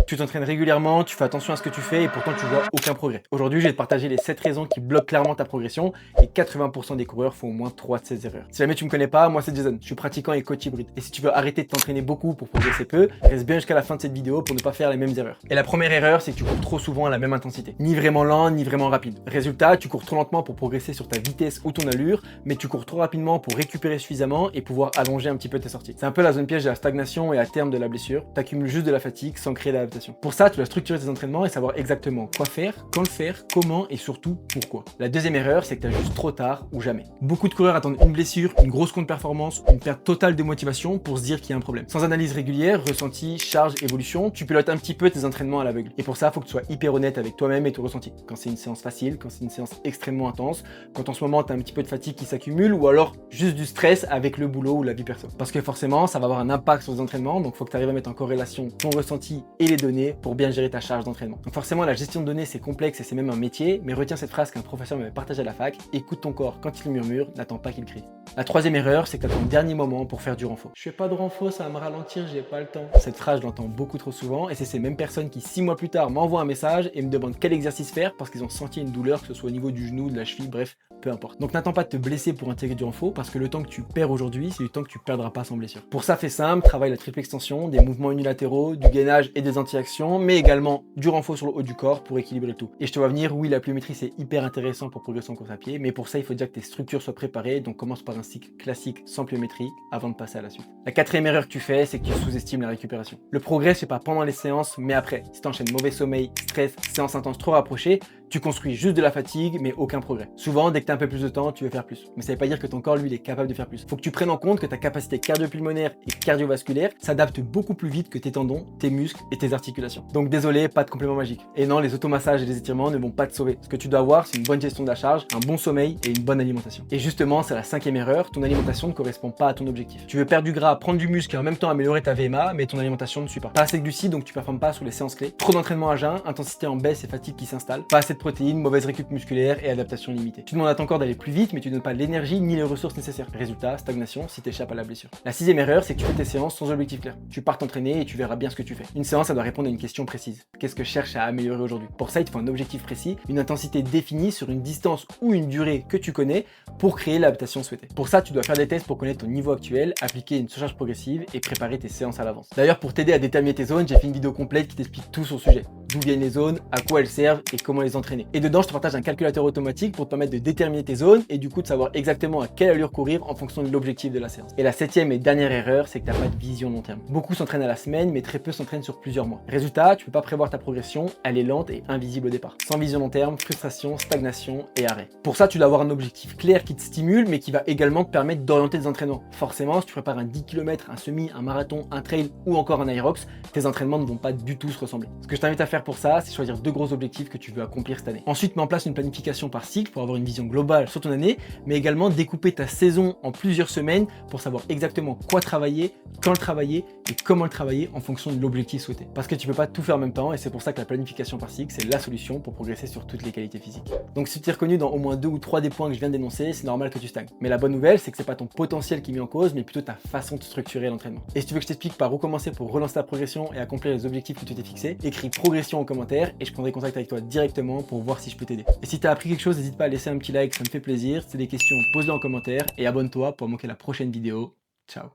Tu t'entraînes régulièrement, tu fais attention à ce que tu fais et pourtant tu vois aucun progrès. Aujourd'hui, je vais te partager les 7 raisons qui bloquent clairement ta progression et 80% des coureurs font au moins 3 de ces erreurs. Si jamais tu me connais pas, moi c'est Jason, je suis pratiquant et coach hybride. Et si tu veux arrêter de t'entraîner beaucoup pour progresser peu, reste bien jusqu'à la fin de cette vidéo pour ne pas faire les mêmes erreurs. Et la première erreur, c'est que tu cours trop souvent à la même intensité. Ni vraiment lent, ni vraiment rapide. Résultat, tu cours trop lentement pour progresser sur ta vitesse ou ton allure, mais tu cours trop rapidement pour récupérer suffisamment et pouvoir allonger un petit peu tes sorties. C'est un peu la zone piège de la stagnation et à terme de la blessure. T'accumules juste de la fatigue sans créer d'adaptation. Pour ça, tu dois structurer tes entraînements et savoir exactement quoi faire, quand le faire, comment et surtout pourquoi. La deuxième erreur, c'est que tu ajustes trop tard ou jamais. Beaucoup de coureurs attendent une blessure, une grosse contre-performance, une perte totale de motivation pour se dire qu'il y a un problème. Sans analyse régulière, ressenti, charge, évolution, tu pilotes un petit peu tes entraînements à l'aveugle. Et pour ça, il faut que tu sois hyper honnête avec toi-même et ton ressenti. Quand c'est une séance facile, quand c'est une séance extrêmement intense, quand en ce moment tu as un petit peu de fatigue qui s'accumule ou alors juste du stress avec le boulot ou la vie perso. Parce que forcément, ça va avoir un impact sur les entraînements, donc il faut que tu arrives à mettre en corrélation ton ressenti et les données pour bien gérer ta charge d'entraînement. Donc forcément, la gestion de données, c'est complexe et c'est même un métier, mais retiens cette phrase qu'un professeur m'avait partagée à la fac: écoute ton corps quand il murmure, n'attends pas qu'il crie. La troisième erreur, c'est que tu attends le dernier moment pour faire du renfort. Je fais pas de renfort, ça va me ralentir, j'ai pas le temps. Cette phrase, je l'entends beaucoup trop souvent et c'est ces mêmes personnes qui 6 mois plus tard m'envoient un message et me demandent quel exercice faire parce qu'ils ont senti une douleur, que ce soit au niveau du genou, de la cheville, bref, peu importe. Donc n'attends pas de te blesser pour intégrer du renfort parce que le temps que tu perds aujourd'hui, c'est du temps que tu perdras pas sans blessure. Pour ça, fais simple, travaille la triple extension, des mouvements unilatéraux, du gainage et des anti-actions, mais également du renfort sur le haut du corps pour équilibrer le tout. Et je te vois venir, oui, la pliométrie c'est hyper intéressant pour progresser en course à pied, mais pour ça, il faut déjà que tes structures soient préparées, donc commence par un cycle classique sans pliométrie avant de passer à la suite. La quatrième erreur que tu fais, c'est que tu sous-estimes la récupération. Le progrès, c'est pas pendant les séances, mais après. Si t'enchaînes mauvais sommeil, stress, séances intenses trop rapprochées, tu construis juste de la fatigue, mais aucun progrès. Souvent, dès que tu as un peu plus de temps, tu veux faire plus. Mais ça veut pas dire que ton corps, lui, il est capable de faire plus. Faut que tu prennes en compte que ta capacité cardio-pulmonaire et cardiovasculaire s'adapte beaucoup plus vite que tes tendons, tes muscles et tes articulations. Donc désolé, pas de complément magique. Et non, les automassages et les étirements ne vont pas te sauver. Ce que tu dois avoir, c'est une bonne gestion de la charge, un bon sommeil et une bonne alimentation. Et justement, c'est la cinquième erreur, ton alimentation ne correspond pas à ton objectif. Tu veux perdre du gras, prendre du muscle et en même temps améliorer ta VMA, mais ton alimentation ne suit pas. Pas assez de glucides, donc tu performes pas sur les séances clés. Trop d'entraînement à jeun, intensité en baisse et fatigue qui s'installe. Pas assez de protéines, mauvaise récup musculaire et adaptation limitée. Tu demandes à ton corps d'aller plus vite, mais tu donnes pas l'énergie ni les ressources nécessaires. Résultat, stagnation si t'échappes à la blessure. La sixième erreur, c'est que tu fais tes séances sans objectif clair. Tu pars t'entraîner et tu verras bien ce que tu fais. Une séance, ça doit répondre à une question précise. Qu'est-ce que je cherche à améliorer aujourd'hui? Pour ça, il te faut un objectif précis, une intensité définie sur une distance ou une durée que tu connais pour créer l'adaptation souhaitée. Pour ça, tu dois faire des tests pour connaître ton niveau actuel, appliquer une surcharge progressive et préparer tes séances à l'avance. D'ailleurs, pour t'aider à déterminer tes zones, j'ai fait une vidéo complète qui t'explique tout sur le sujet. D'où viennent les zones, à quoi elles servent et comment les entraîner. Et dedans, je te partage un calculateur automatique pour te permettre de déterminer tes zones et du coup de savoir exactement à quelle allure courir en fonction de l'objectif de la séance. Et la septième et dernière erreur, c'est que tu n'as pas de vision long terme. Beaucoup s'entraînent à la semaine, mais très peu s'entraînent sur plusieurs mois. Résultat, tu peux pas prévoir ta progression, elle est lente et invisible au départ. Sans vision long terme, frustration, stagnation et arrêt. Pour ça, tu dois avoir un objectif clair qui te stimule, mais qui va également te permettre d'orienter tes entraînements. Forcément, si tu prépares un 10 km, un semi, un marathon, un trail ou encore un aerox, tes entraînements ne vont pas du tout se ressembler. Ce que je t'invite à faire pour ça, c'est choisir 2 gros objectifs que tu veux accomplir cette année. Ensuite, mets en place une planification par cycle pour avoir une vision globale sur ton année, mais également découper ta saison en plusieurs semaines pour savoir exactement quoi travailler, quand le travailler et comment le travailler en fonction de l'objectif souhaité. Parce que tu peux pas tout faire en même temps et c'est pour ça que la planification par cycle, c'est la solution pour progresser sur toutes les qualités physiques. Donc si tu es reconnu dans au moins 2 ou 3 des points que je viens de dénoncer, c'est normal que tu stagnes. Mais la bonne nouvelle, c'est que c'est pas ton potentiel qui est mis en cause, mais plutôt ta façon de structurer l'entraînement. Et si tu veux que je t'explique par où commencer pour relancer ta progression et accomplir les objectifs que tu t'es fixés, écris progression en commentaire et je prendrai contact avec toi directement pour voir si je peux t'aider. Et si tu as appris quelque chose, n'hésite pas à laisser un petit like, ça me fait plaisir. Si tu as des questions, pose-les en commentaire et abonne-toi pour manquer la prochaine vidéo. Ciao.